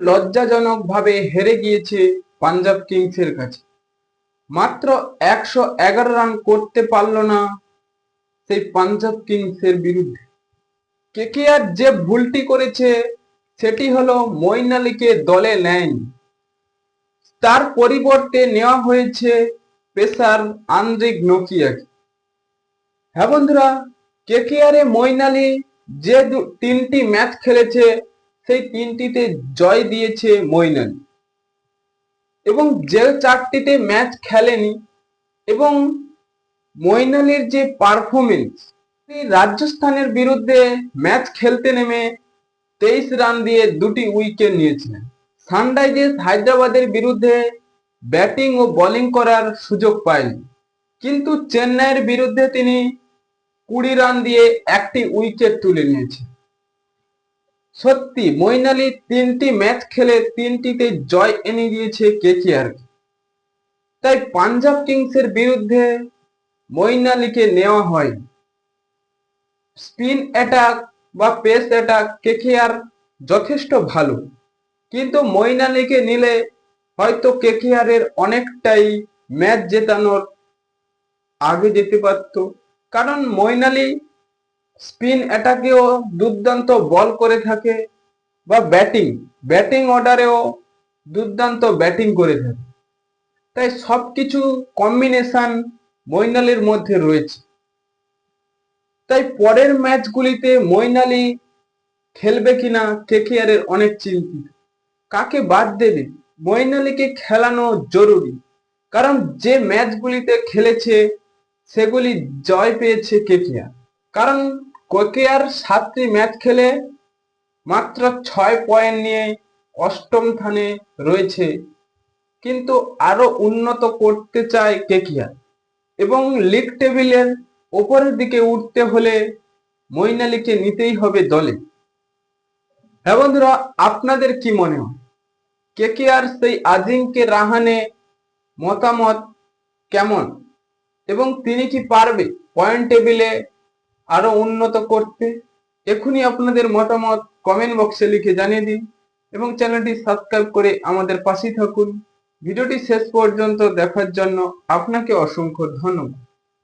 লজ্জাজনকভাবে হেরে গিয়েছে পাঞ্জাব কিংসের কাছে। মাত্র 111 রান করতে পারল না সেই পাঞ্জাব কিংসের বিরুদ্ধে। কেকেআর যে ভুলটি করেছে সেটি হলো মঈন আলীকে দলে নেয়নি, তার পরিবর্তে নেওয়া হয়েছে পেসার আন্দ্রিক নোকিয়াকে। হ্যাঁ বন্ধুরা, কেকেআর এ মঈন আলী যে তিনটি ম্যাচ খেলেছে সেই তিনটিতে জয় দিয়েছে মঈন আলী, এবং যে চারটিতে ম্যাচ খেলেনি এবং মঈন আলীর যে পারফরমেন্স, রাজস্থানের বিরুদ্ধে ম্যাচ খেলতে নেমে 23 রান দিয়ে 2টি উইকেট নিয়েছিলেন। সানরাইজার্স হায়দ্রাবাদের বিরুদ্ধে ব্যাটিং ও বোলিং করার সুযোগ পায়নি, কিন্তু চেন্নাইয়ের বিরুদ্ধে তিনি 20 রান দিয়ে 1টি উইকেট তুলে নিয়েছেন। সত্যি মঈন আলী 3টি ম্যাচ খেলে 3টিতে জয় এনে দিয়েছে কেকেআরকে। তাই পাঞ্জাব কিংসের বিরুদ্ধে মঈন আলীকে নেওয়া হয়। স্পিন অ্যাটাক বা পেস অ্যাটাক কেকেআর যথেষ্ট ভালো, কিন্তু মঈন আলীকে নিলে হয়তো কেকেআর এর অনেকটাই ম্যাচ জেতানোর আগে যেতে পারত, কারণ মঈন আলী স্পিন অ্যাটাকেও দুর্দান্ত বল করে থাকে বা ব্যাটিং অর্ডারেও দুর্দান্ত ব্যাটিং করে থাকে। তাই সবকিছু কম্বিনেশন মঈন আলীর মধ্যে রয়েছে। তাই পরের ম্যাচগুলিতে মঈন আলী খেলবে কিনা কেকেআর এর অনেক চিন্তিত। কাকে বাদ দেবে? মঈন আলীকে খেলানো জরুরি, কারণ যে ম্যাচগুলিতে খেলেছে সেগুলি জয় পেয়েছে কেকেআর। কারণ কেকেআর 7টি ম্যাচ খেলে মাত্র 6 পয়েন্ট নিয়ে অষ্টম স্থানে রয়েছে, কিন্তু আরো উন্নত করতে চায় কেকেআর এবং লিগ টেবিলের উপরের দিকে উঠতে হলে মঈন আলীকে নিতেই হবে দলে। হ্যাঁ বন্ধুরা, আপনাদের কি মনে হয় কেকেআর সেই আজিঙ্কে রাহানে মতামত কেমন, এবং তিনি কি পারবে পয়েন্ট টেবিলে আরো উন্নত করতে? এখনই আপনাদের মতামত কমেন্ট বক্সে লিখে জানিয়ে দিন এবং চ্যানেলটি সাবস্ক্রাইব করে আমাদের পাশেই থাকুন। ভিডিওটি শেষ পর্যন্ত দেখার জন্য আপনাকে অসংখ্য ধন্যবাদ।